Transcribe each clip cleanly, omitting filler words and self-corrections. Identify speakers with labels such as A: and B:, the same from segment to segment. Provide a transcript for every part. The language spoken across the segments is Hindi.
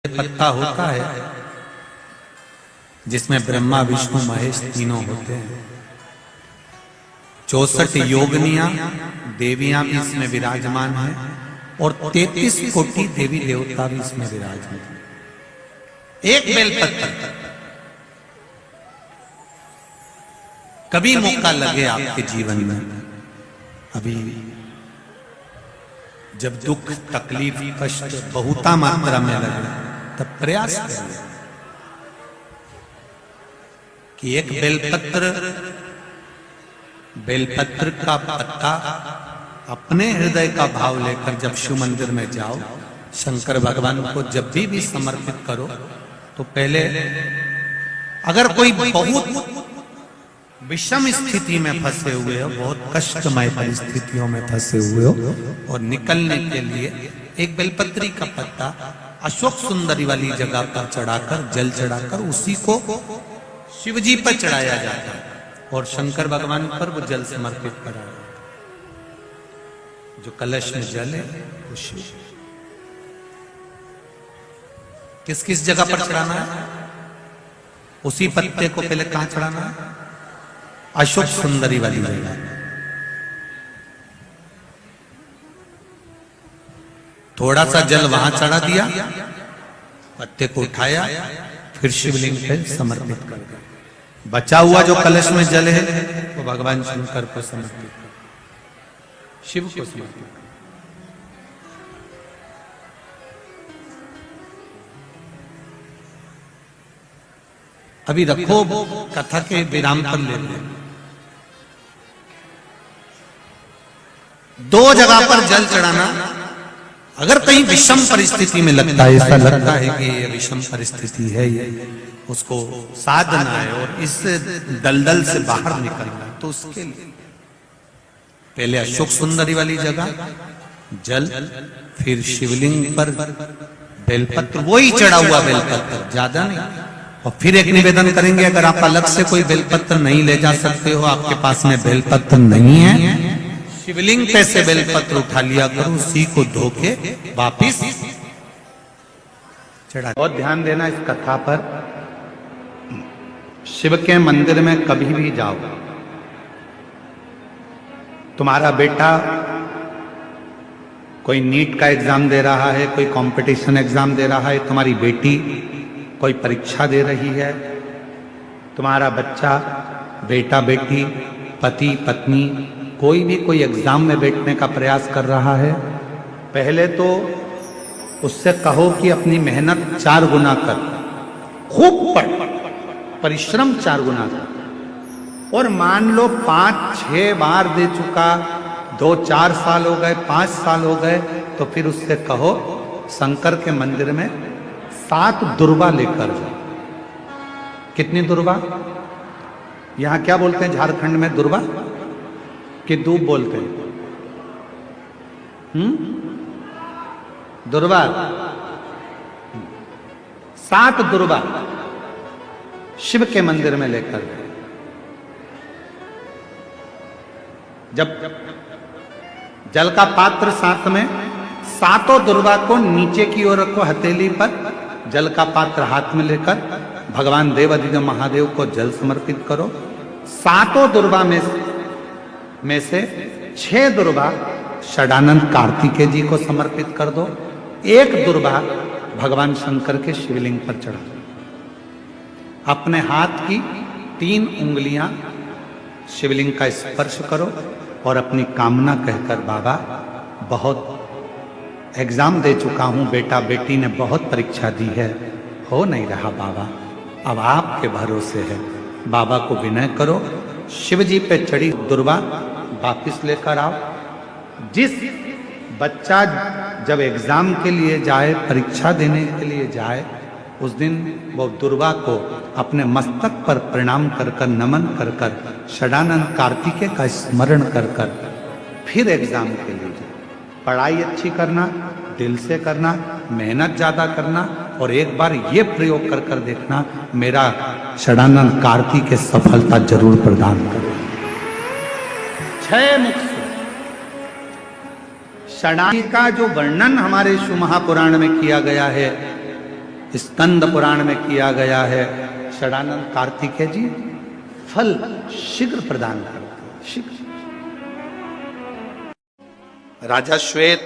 A: पत्ता होता है जिसमें ब्रह्मा विष्णु महेश तीनों होते हैं। 64 योगनियां देवियां भी इसमें विराजमान हैं और 33 कोटि देवी देवता भी इसमें विराजमान हैं। एक बेलपत्र, कभी मौका लगे आपके जीवन में, अभी जब दुख तकलीफ कष्ट बहुता मात्रा में लगे, तब प्रयास करिए कि एक बेलपत्र का पत्ता अपने हृदय का भाव लेकर जब शिव मंदिर में जाओ, शंकर भगवान को जब भी समर्पित करो, तो पहले अगर कोई बहुत विषम स्थिति में फंसे हुए हो, बहुत कष्टमय परिस्थितियों में फंसे हुए हो, और निकलने के लिए एक बेलपत्री का पत्ता अशोक सुंदरी वाली जगह पर चढ़ाकर, जल चढ़ाकर उसी को शिवजी पर चढ़ाया जाता है और शंकर भगवान पर वो जल समर्पित कराया जाता है। जो कलश में जल है वो शिव। किस किस जगह पर चढ़ाना है? उसी पत्ते को पहले कहां चढ़ाना है? अशोक सुंदरी वाली जगह। थोड़ा सा जल वहां चढ़ा दिया, पत्ते को उठाया, फिर शिवलिंग पे समर्पित कर दिया। बचा हुआ जो कलश में जल है वो भगवान शंकर को समर्पित कर, शिव को समर्पित कर। अभी रखो, कथा के विराम पर ले लो। दो जगह पर जल चढ़ाना, अगर कहीं विषम परिस्थिति में लगता है, ऐसा लगता है कि ये विषम परिस्थिति है, ये उसको साधना है और इस दलदल से बाहर निकलना है, तो उसके लिए पहले अशोक सुंदरी वाली जगह जल, फिर शिवलिंग पर बेलपत्र, वही चढ़ा हुआ बेलपत्र, ज्यादा नहीं। और फिर एक निवेदन करेंगे, अगर आप अलग से कोई बेलपत्र नहीं ले जा सकते हो, आपके पास में बेलपत्र नहीं है, शिवलिंग पे से बेलपत्र उठा लिया करो, उसी को धो के वापिस चढ़ा। बहुत ध्यान देना इस कथा पर। शिव के मंदिर में कभी भी जाओ, तुम्हारा बेटा कोई नीट का एग्जाम दे रहा है, कोई कंपटीशन एग्जाम दे रहा है, तुम्हारी बेटी कोई परीक्षा दे रही है, तुम्हारा बच्चा, बेटा बेटी, पति पत्नी, कोई भी कोई एग्जाम में बैठने का प्रयास कर रहा है, पहले तो उससे कहो कि अपनी मेहनत 4 गुना कर, खूब पढ़, परिश्रम 4 गुना कर। और मान लो 5-6 बार दे चुका, 2-4 साल हो गए, 5 साल हो गए, तो फिर उससे कहो शंकर के मंदिर में 7 दुर्वा लेकर जाओ। कितनी दुर्वा? यहां क्या बोलते हैं झारखंड में? दुर्वा कि दूब बोलते हैं? दुर्वा। 7 दुर्वा शिव के मंदिर में लेकर गए। जब जल का पात्र साथ में, 7 दुर्वा को नीचे की ओर रखो, हथेली पर जल का पात्र हाथ में लेकर भगवान देवाधिदेव महादेव को जल समर्पित करो। 7 दुर्वा में से 6 दुर्वा षडानंद कार्तिकेय जी को समर्पित कर दो, 1 दुर्वा भगवान शंकर के शिवलिंग पर चढ़ा दो। अपने हाथ की 3 उंगलियां शिवलिंग का स्पर्श करो और अपनी कामना कहकर, बाबा बहुत एग्जाम दे चुका हूं, बेटा बेटी ने बहुत परीक्षा दी है, हो नहीं रहा बाबा, अब आपके भरोसे है। बाबा को विनय करो, शिव जी पे चढ़ी दुर्वा वापिस लेकर आओ। जिस बच्चा जब एग्जाम के लिए जाए, परीक्षा देने के लिए जाए, उस दिन वो दुर्वा को अपने मस्तक पर प्रणाम कर कर, नमन कर कर, षडानंद कार्तिकेय का स्मरण कर कर फिर एग्जाम के लिए जाए। पढ़ाई अच्छी करना, दिल से करना, मेहनत ज्यादा करना, और एक बार ये प्रयोग कर कर देखना, मेरा षडानंद कार्तिकेय सफलता जरूर प्रदान करे। 6 मुख षडानंद का जो वर्णन हमारे शिव महापुराण में किया गया है, स्कंद पुराण में किया गया है। षडानंद कार्तिकेय जी फल शीघ्र प्रदान करते हैं, शीघ्र। राजा श्वेत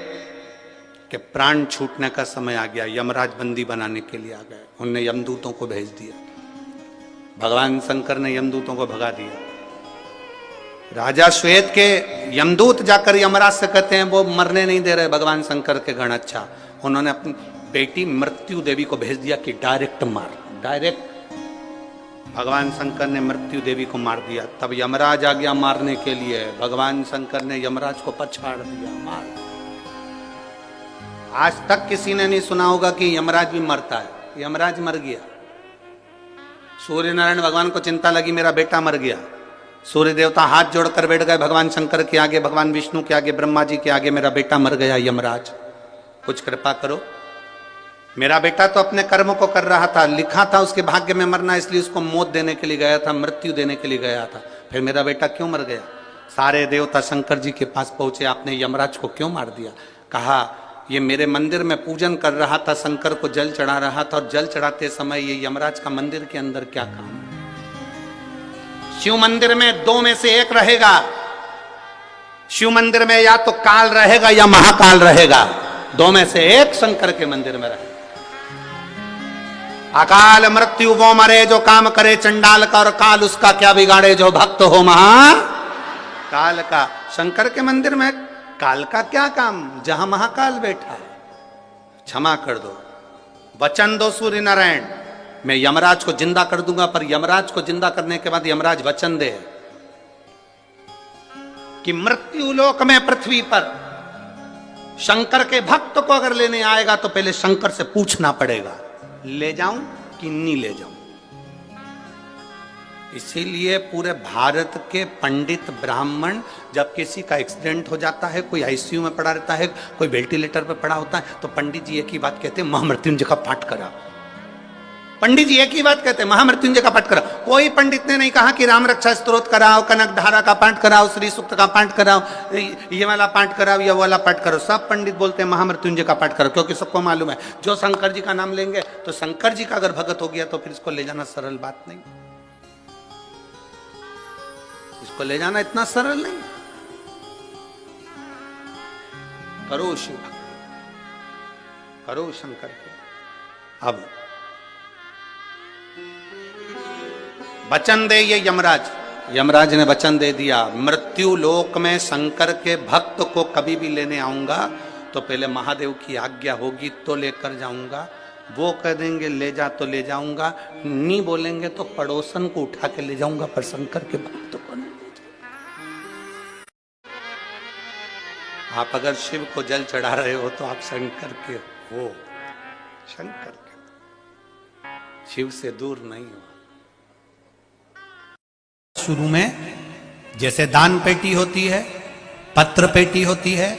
A: के प्राण छूटने का समय आ गया, यमराज बंदी बनाने के लिए आ गए। उनने यमदूतों को भेज दिया, भगवान शंकर ने यमदूतों को भगा दिया। राजा श्वेत के यमदूत जाकर यमराज से कहते हैं वो मरने नहीं दे रहे भगवान शंकर के गण। अच्छा, उन्होंने अपनी बेटी मृत्यु देवी को भेज दिया कि डायरेक्ट मार, डायरेक्ट। भगवान शंकर ने मृत्यु देवी को मार दिया। तब यमराज आ गया मारने के लिए। भगवान शंकर ने यमराज को पछाड़ दिया, मार। आज तक किसी ने नहीं सुना होगा कि यमराज भी मरता है। यमराज मर गया। सूर्य नारायण भगवान को चिंता लगी मेरा बेटा मर गया। सूर्य देवता हाथ जोड़कर बैठ गए भगवान शंकर के आगे, भगवान विष्णु के आगे, ब्रह्मा जी के आगे, मेरा बेटा मर गया यमराज, कुछ कृपा करो। मेरा बेटा तो अपने कर्म को कर रहा था, लिखा था उसके भाग्य में मरना, इसलिए उसको मौत देने के लिए गया था, मृत्यु देने के लिए गया था। फिर मेरा बेटा क्यों मर गया? सारे देवता शंकर जी के पास पहुंचे, आपने यमराज को क्यों मार दिया? कहा ये मेरे मंदिर में पूजन कर रहा था, शंकर को जल चढ़ा रहा था, और जल चढ़ाते समय ये यमराज का मंदिर के अंदर क्या काम? शिव मंदिर में दो में से एक रहेगा। शिव मंदिर में या तो काल रहेगा या महाकाल रहेगा, दो में से एक शंकर के मंदिर में रहेगा। अकाल मृत्यु वो मरे जो काम करे चंडाल का, और काल उसका क्या बिगाड़े जो भक्त हो महाकाल का। शंकर के मंदिर में काल का क्या काम, जहां महाकाल बैठा है। क्षमा कर दो, वचन दो सूर्य नारायण, मैं यमराज को जिंदा कर दूंगा। पर यमराज को जिंदा करने के बाद यमराज वचन दे कि मृत्यु लोक में पृथ्वी पर शंकर के भक्त को अगर लेने आएगा तो पहले शंकर से पूछना पड़ेगा ले जाऊं कि नहीं ले जाऊं। इसीलिए पूरे भारत के पंडित ब्राह्मण जब किसी का एक्सीडेंट हो जाता है, कोई आईसीयू में पड़ा रहता है, कोई वेंटिलेटर पे पड़ा होता है, तो पंडित जी एक ही बात कहते हैं, महामृत्युंजय का पाठ करा। पंडित जी एक ही बात कहते हैं, महामृत्युंजय का पाठ करा। कोई पंडित ने नहीं कहा कि राम रक्षा स्तोत्र कराओ, कनक धारा का पाठ कराओ, श्री सूक्त का पाठ कराओ, ये वाला पाठ कराओ, ये वाला पाठ करो। सब पंडित बोलते हैं महामृत्युंजय का पाठ करो, क्योंकि सबको मालूम है जो शंकर जी का नाम लेंगे तो शंकर जी का अगर भगत हो गया तो फिर इसको ले जाना सरल बात नहीं, इसको ले जाना इतना सरल नहीं। करो शिव भक्त, करो शंकर के। अब वचन दे ये यमराज, यमराज ने वचन दे दिया, मृत्यु लोक में शंकर के भक्त को कभी भी लेने आऊंगा तो पहले महादेव की आज्ञा होगी तो लेकर जाऊंगा। वो कह देंगे ले जा तो ले जाऊंगा, नहीं बोलेंगे तो पड़ोसन को उठा के ले जाऊंगा, पर शंकर के भक्त को नहीं ले जाऊंगा। आप अगर शिव को जल चढ़ा रहे हो तो आप शंकर के हो, शंकर के, शिव से दूर नहीं हो। शुरू में जैसे दान पेटी होती है, पत्र पेटी होती है,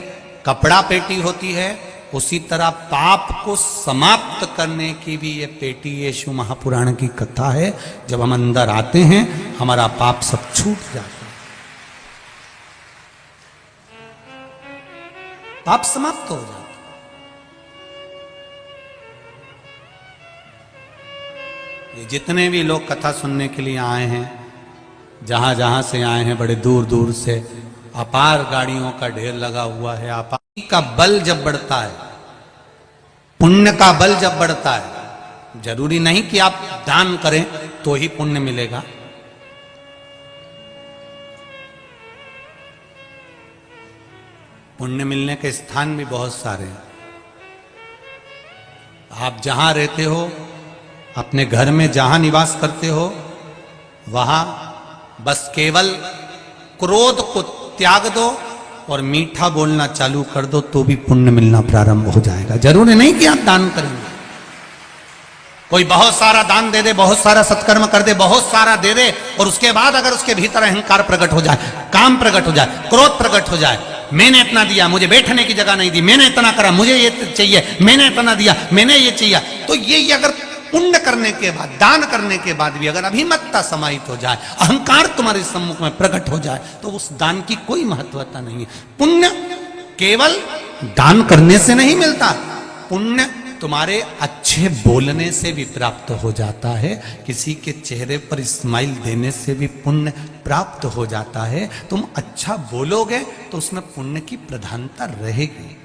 A: कपड़ा पेटी होती है, उसी तरह पाप को समाप्त करने की भी ये पेटी, ये शिव महापुराण की कथा है। जब हम अंदर आते हैं हमारा पाप सब छूट जाता है, पाप समाप्त हो जाता है। ये जितने भी लोग कथा सुनने के लिए आए हैं, जहां जहां से आए हैं, बड़े दूर दूर से, अपार गाड़ियों का ढेर लगा हुआ है। अपार का बल जब बढ़ता है, पुण्य का बल जब बढ़ता है, जरूरी नहीं कि आप दान करें तो ही पुण्य मिलेगा। पुण्य मिलने के स्थान भी बहुत सारे हैं। आप जहां रहते हो, अपने घर में जहां निवास करते हो, वहां बस केवल क्रोध को त्याग दो और मीठा बोलना चालू कर दो तो भी पुण्य मिलना प्रारंभ हो जाएगा। जरूरी नहीं कि आप दान करेंगे। कोई बहुत सारा दान दे दे, बहुत सारा सत्कर्म कर दे, बहुत सारा दे दे, और उसके बाद अगर उसके भीतर अहंकार प्रकट हो जाए, काम प्रकट हो जाए, क्रोध प्रकट हो जाए, मैंने इतना दिया, मुझे बैठने की जगह नहीं दी, मैंने इतना करा, मुझे ये चाहिए, मैंने इतना दिया, मैंने ये चाहिए, तो ये अगर पुण्य करने के बाद, दान करने के बाद भी अगर अभिमतता समाहित हो जाए, अहंकार तुम्हारे सम्मुख में प्रकट हो जाए, तो उस दान की कोई महत्वता नहीं है। पुण्य केवल दान करने से नहीं मिलता, पुण्य तुम्हारे अच्छे बोलने से भी प्राप्त हो जाता है, किसी के चेहरे पर स्माइल देने से भी पुण्य प्राप्त हो जाता है। तुम अच्छा बोलोगे तो उसमें पुण्य की प्रधानता रहेगी।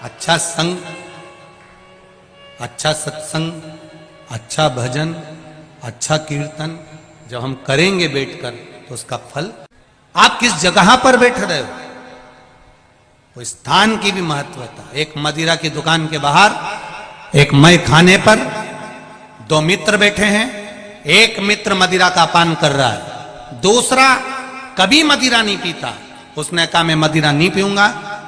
A: अच्छा संग, अच्छा सत्संग, अच्छा भजन, अच्छा कीर्तन जब हम करेंगे बैठकर तो उसका फल, आप किस जगह पर बैठ रहे हो वो स्थान की भी महत्वता। एक मदिरा की दुकान के बाहर एक मय खाने पर दो मित्र बैठे हैं। एक मित्र मदिरा का पान कर रहा है, दूसरा कभी मदिरा नहीं पीता। उसने कहा मैं मदिरा नहीं पीऊंगा,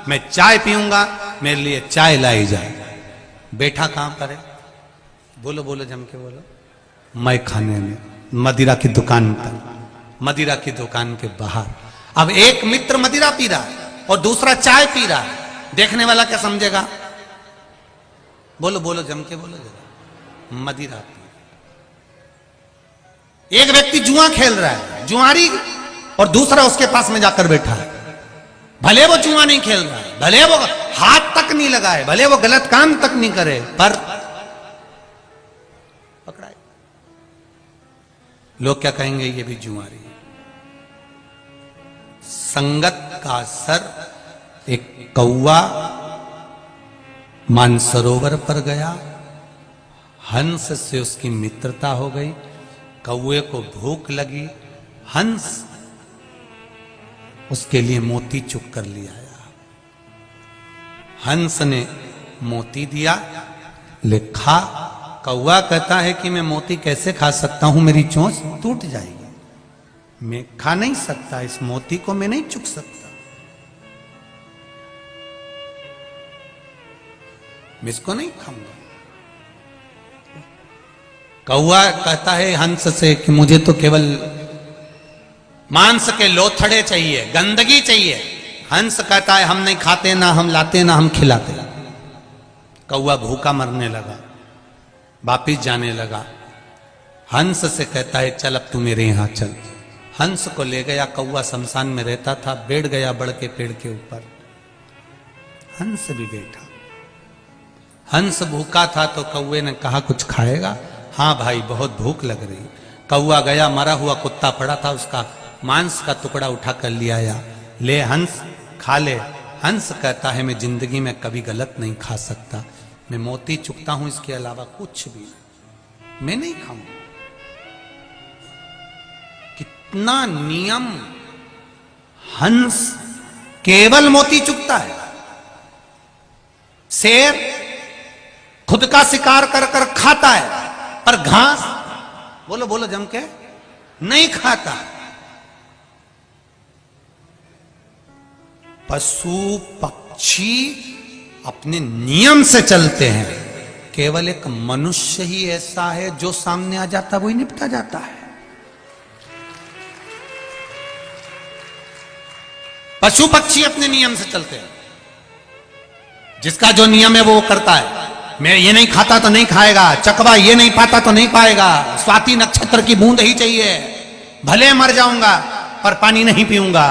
A: मैं चाय पीऊंगा, मेरे लिए चाय लाई जाए। बैठा कहां पर है? बोलो बोलो, जम के बोलो। मय खाने में, मदिरा की दुकान पर, मदिरा की दुकान के बाहर। अब एक मित्र मदिरा पी रहा है और दूसरा चाय पी रहा है। देखने वाला क्या समझेगा? बोलो बोलो, जम के बोलो जरा। मदिरा पी। एक व्यक्ति जुआ खेल रहा है, जुआरी, और दूसरा उसके पास में जाकर बैठा है। भले वो जुआ नहीं खेल रहा है, भले वो हाथ तक नहीं लगाए, भले वो गलत काम तक नहीं करे, पर पकड़ा है। लोग क्या कहेंगे? ये भी जुआरी। संगत का असर। एक कौवा मानसरोवर पर गया, हंस से उसकी मित्रता हो गई। कौवे को भूख लगी, हंस उसके लिए मोती चुग कर ले आया। हंस ने मोती दिया, ले खा। कौवा कहता है कि मैं मोती कैसे खा सकता हूं, मेरी चोंच टूट जाएगी, मैं खा नहीं सकता, इस मोती को मैं नहीं चुग सकता, मैं इसको नहीं खाऊंगा। कौवा कहता है हंस से कि मुझे तो केवल मांस के लोथड़े चाहिए, गंदगी चाहिए। हंस कहता है हम नहीं खाते, ना हम लाते, ना हम खिलाते। कौवा भूखा मरने लगा, वापिस जाने लगा। हंस से कहता है चल अब तू मेरे यहां चल। हंस को ले गया। कौवा शमशान में रहता था, बैठ गया बड़ के पेड़ के ऊपर। हंस भी बैठा। हंस भूखा था तो कौवे ने कहा कुछ खाएगा? हाँ भाई, बहुत भूख लग रही। कौवा गया, मरा हुआ कुत्ता पड़ा था, उसका मांस का टुकड़ा उठा कर ले आया। ले हंस, खा ले। हंस कहता है मैं जिंदगी में कभी गलत नहीं खा सकता, मैं मोती चुगता हूं, इसके अलावा कुछ भी मैं नहीं खाऊंगा। कितना नियम! हंस केवल मोती चुगता है। शेर खुद का शिकार कर कर खाता है, पर घास, बोलो बोलो जम के, नहीं खाता। पशु पक्षी अपने नियम से चलते हैं। केवल एक मनुष्य ही ऐसा है जो सामने आ जाता वही निपटा जाता है। पशु पक्षी अपने नियम से चलते हैं, जिसका जो नियम है वो करता है। मैं ये नहीं खाता तो नहीं खाएगा, चकवा ये नहीं पाता तो नहीं पाएगा, स्वाति नक्षत्र की बूंद ही चाहिए, भले मर जाऊंगा पर पानी नहीं पीऊंगा।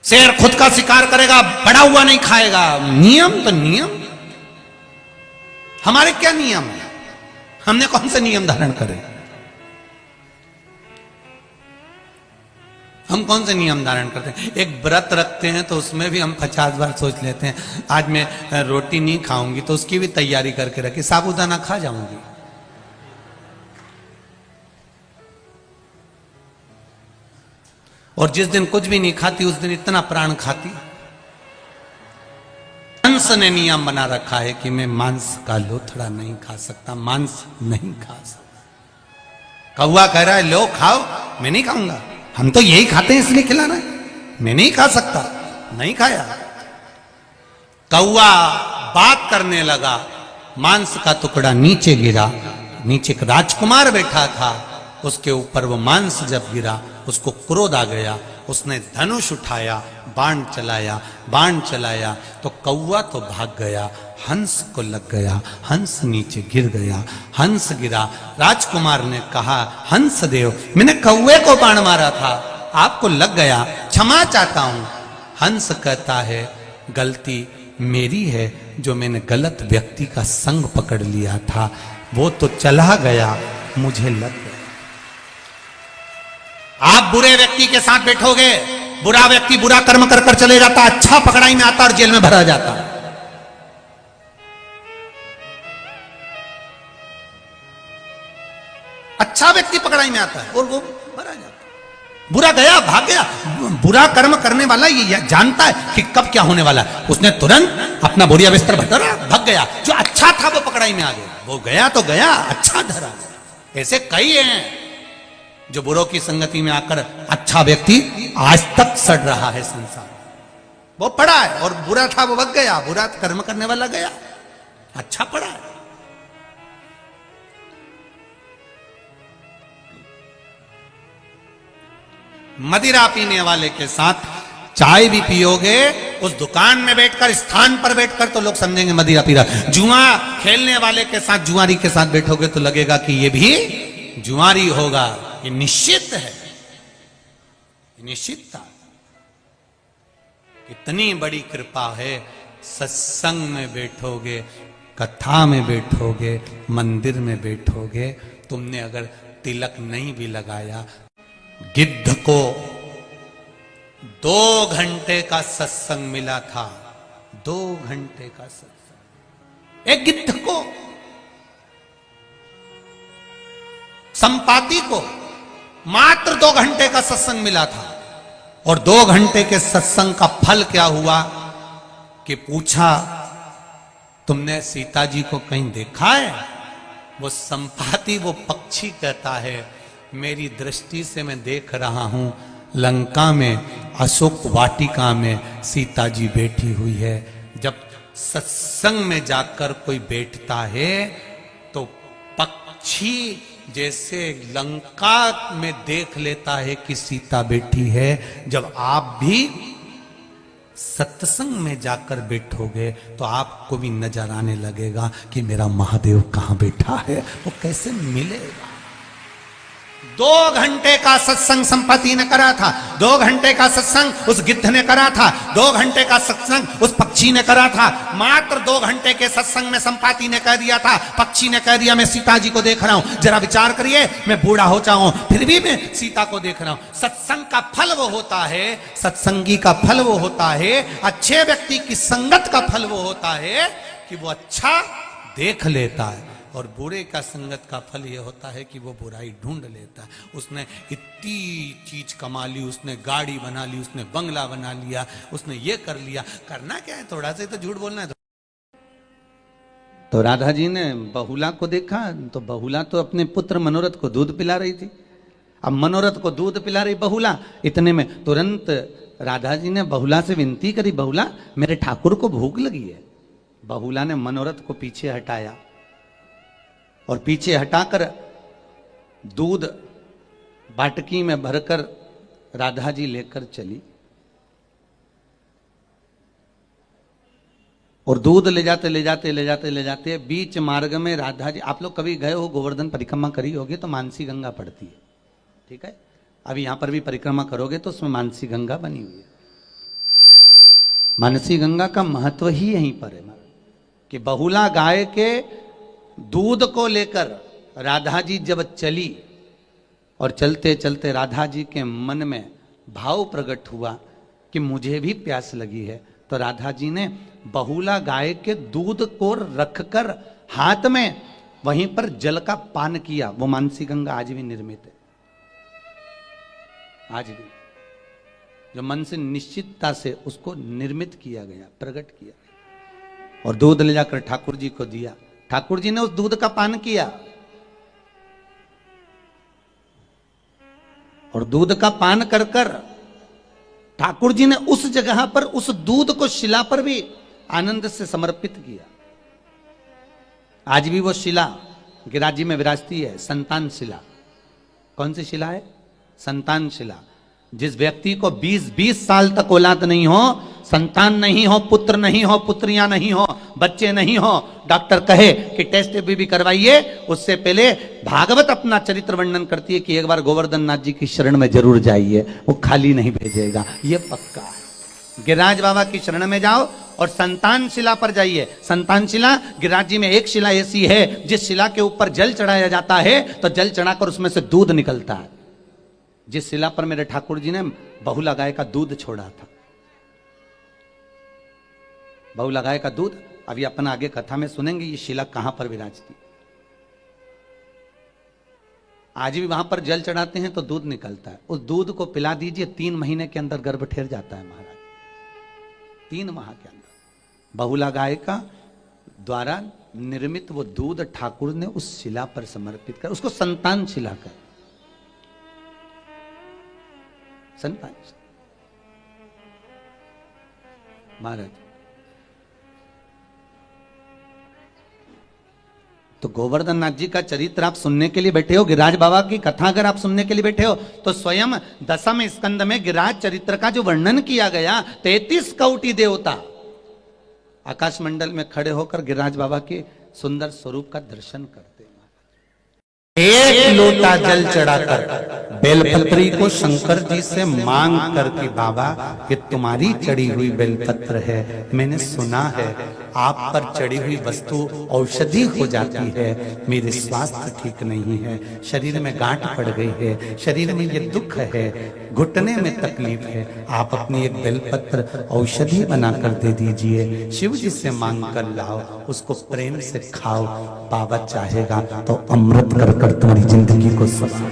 A: शेर खुद का शिकार करेगा, बड़ा हुआ नहीं खाएगा। नियम तो नियम। हमारे क्या नियम है? हमने कौन से नियम धारण करे? हम कौन से नियम धारण करते हैं? एक व्रत रखते हैं तो उसमें भी हम 50 बार सोच लेते हैं आज मैं रोटी नहीं खाऊंगी, तो उसकी भी तैयारी करके रखी, साबूदाना खा जाऊंगी। और जिस दिन कुछ भी नहीं खाती उस दिन इतना प्राण खाती। हंस ने नियम बना रखा है कि मैं मांस का लोथड़ा नहीं खा सकता, मांस नहीं खा सकता। कौवा कह रहा है लो खाओ, मैं नहीं खाऊंगा, हम तो यही खाते हैं इसलिए खिला रहे हैं, मैं नहीं खा सकता, नहीं खाया। कौवा बात करने लगा, मांस का टुकड़ा नीचे गिरा। नीचे एक राजकुमार बैठा था, उसके ऊपर वो मांस जब गिरा उसको क्रोध आ गया, उसने धनुष उठाया, बाण चलाया, बाण चलाया तो कौवा तो भाग गया, हंस को लग गया, हंस नीचे गिर गया। हंस गिरा, राजकुमार ने कहा हंस देव मैंने कौवे को बाण मारा था, आपको लग गया, क्षमा चाहता हूं। हंस कहता है गलती मेरी है जो मैंने गलत व्यक्ति का संग पकड़ लिया था, वो तो चला गया, मुझे लग गया। आप बुरे व्यक्ति के साथ बैठोगे, बुरा व्यक्ति बुरा कर्म कर कर चले जाता, अच्छा पकड़ाई में आता और जेल में भरा जाता। अच्छा व्यक्ति पकड़ाई में आता है और वो भरा जाता। बुरा गया, भाग गया। बुरा कर्म करने वाला ये जानता है कि कब क्या होने वाला है, उसने तुरंत अपना बोरिया बिस्तर भरा, भाग गया। जो अच्छा था वो पकड़ाई में आ गया, वो गया तो गया, अच्छा धरा गया। ऐसे कई हैं जो बुरों की संगति में आकर अच्छा व्यक्ति आज तक सड़ रहा है संसार। वो पड़ा है और बुरा था वो भाग गया, बुरा कर्म करने वाला गया, अच्छा पड़ा है। मदिरा पीने वाले के साथ चाय भी पियोगे, उस दुकान में बैठकर, स्थान पर बैठकर, तो लोग समझेंगे मदिरा पी रहा। जुआ खेलने वाले के साथ, जुआरी के साथ बैठोगे तो लगेगा कि ये भी जुआरी होगा। ये निश्चित है, निश्चितता। इतनी बड़ी कृपा है, सत्संग में बैठोगे, कथा में बैठोगे, मंदिर में बैठोगे, तुमने अगर तिलक नहीं भी लगाया, गिद्ध को 2 घंटे का सत्संग मिला था, 2 घंटे का सत्संग। एक गिद्ध को, संपाति को मात्र 2 घंटे का सत्संग मिला था। और 2 घंटे के सत्संग का फल क्या हुआ कि पूछा, तुमने सीता जी को कहीं देखा है? वो संपाति, वो पक्षी कहता है, मेरी दृष्टि से मैं देख रहा हूं, लंका में अशोक वाटिका में सीता जी बैठी हुई है। जब सत्संग में जाकर कोई बैठता है तो पक्षी जैसे लंका में देख लेता है कि सीता बैठी है। जब आप भी सत्संग में जाकर बैठोगे तो आपको भी नजर आने लगेगा कि मेरा महादेव कहां बैठा है, वो कैसे मिलेगा। 2 घंटे का सत्संग संपत्ति ने करा था, 2 घंटे का सत्संग उस गिद्ध ने करा था, 2 घंटे का सत्संग उस पक्षी ने करा था। मात्र 2 घंटे के सत्संग में संपाति ने कह दिया था, पक्षी ने कह दिया, मैं सीता जी को देख रहा हूं। जरा विचार करिए, मैं बूढ़ा हो जाऊं फिर भी मैं सीता को देख रहा हूं। सत्संग का फल वो होता है, सत्संगी का फल वो होता है, अच्छे व्यक्ति की संगत का फल वो होता है कि वो अच्छा देख लेता है। और बुरे का संगत का फल यह होता है कि वो बुराई ढूंढ लेता है। उसने इतनी चीज कमा ली, उसने गाड़ी बना ली, उसने बंगला बना लिया, उसने ये कर लिया। करना क्या है, थोड़ा सा तो झूठ बोलना है। तो राधा जी ने बहुला को देखा तो बहुला तो अपने पुत्र मनोरथ को दूध पिला रही थी। अब मनोरथ को दूध पिला रही बहुला, इतने में तुरंत राधा जी ने बहुला से विनती करी, बहुला मेरे ठाकुर को भूख लगी है। बहुला ने मनोरथ को पीछे हटाया और पीछे हटाकर दूध बाटकी में भरकर राधा जी लेकर चली। और दूध ले जाते ले जाते ले जाते ले जाते बीच मार्ग में राधा जी, आप लोग कभी गए हो, गोवर्धन परिक्रमा करी होगी तो मानसी गंगा पड़ती है, ठीक है। अभी यहां पर भी परिक्रमा करोगे तो उसमें मानसी गंगा बनी हुई है। मानसी गंगा का महत्व ही यहीं पर है कि बहुला गाय के दूध को लेकर राधा जी जब चली और चलते चलते राधा जी के मन में भाव प्रकट हुआ कि मुझे भी प्यास लगी है, तो राधा जी ने बहुला गाय के दूध को रखकर हाथ में वहीं पर जल का पान किया। वो मानसी गंगा आज भी निर्मित है, आज भी जो मन से निश्चितता से उसको निर्मित किया गया, प्रकट किया गया। और दूध ले जाकर ठाकुर जी को दिया, ठाकुर जी ने उस दूध का पान किया और दूध का पान कर कर ठाकुर जी ने उस जगह पर उस दूध को शिला पर भी आनंद से समर्पित किया। आज भी वो शिला गिरिराज जी में विराजती है, संतान शिला। कौन सी शिला है? संतान शिला। जिस व्यक्ति को 20-20 साल तक औलाद नहीं हो, संतान नहीं हो, पुत्र नहीं हो, पुत्रियां नहीं हो, बच्चे नहीं हो, डॉक्टर कहे कि टेस्ट भी करवाइए, उससे पहले भागवत अपना चरित्र वर्णन करती है कि एक बार गोवर्धन नाथ जी की शरण में जरूर जाइए, वो खाली नहीं भेजेगा, ये पक्का है। गिरिराज बाबा की शरण में जाओ और संतान शिला पर जाइए। संतान शिला, गिरिराज जी में एक शिला ऐसी है जिस शिला के ऊपर जल चढ़ाया जाता है तो जल चढ़ाकर उसमें से दूध निकलता है। जिस शिला पर मेरे ठाकुर जी ने बहुला गाय का दूध छोड़ा था, बहुला गाय का दूध, अभी अपन आगे कथा में सुनेंगे ये शिला कहां पर विराजती। आज भी वहां पर जल चढ़ाते हैं तो दूध निकलता है। उस दूध को पिला दीजिए, 3 महीने के अंदर गर्भ ठहर जाता है महाराज। 3 माह के अंदर बहुला गाय का द्वारा निर्मित वो दूध ठाकुर ने उस शिला पर समर्पित कर, उसको संतान शिला कर, संतान महाराज। तो गोवर्धन नाथ जी का चरित्र आप सुनने के लिए बैठे हो, गिरिराज बाबा की कथा अगर आप सुनने के लिए बैठे हो तो स्वयं 10वें स्कंद में गिरिराज चरित्र का जो वर्णन किया गया, 33 कौटि देवता आकाश मंडल में खड़े होकर गिरिराज बाबा के सुंदर स्वरूप का दर्शन करते हैं। एक लोटा जल चढ़ाकर बेलपत्री को शंकर जी से मांग कर कि बाबा ये तुम्हारी चढ़ी हुई बेलपत्र है, मैंने सुना है आप पर चढ़ी हुई वस्तु औषधि हो जाती है, मेरे स्वास्थ्य ठीक नहीं है, शरीर में गांठ पड़ गई है, शरीर में ये दुख है, घुटने में तकलीफ है, आप अपनी एक बेलपत्र औषधि बनाकर दे दीजिए, शिव जी से मांग कर लाओ, उसको प्रेम से खाओ, बाबा चाहेगा तो अमृत कर कर तुम्हारी जिंदगी को समा।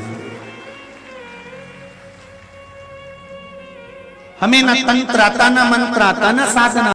A: हमें न तंत्र आता, न मंत्र आता, न साधना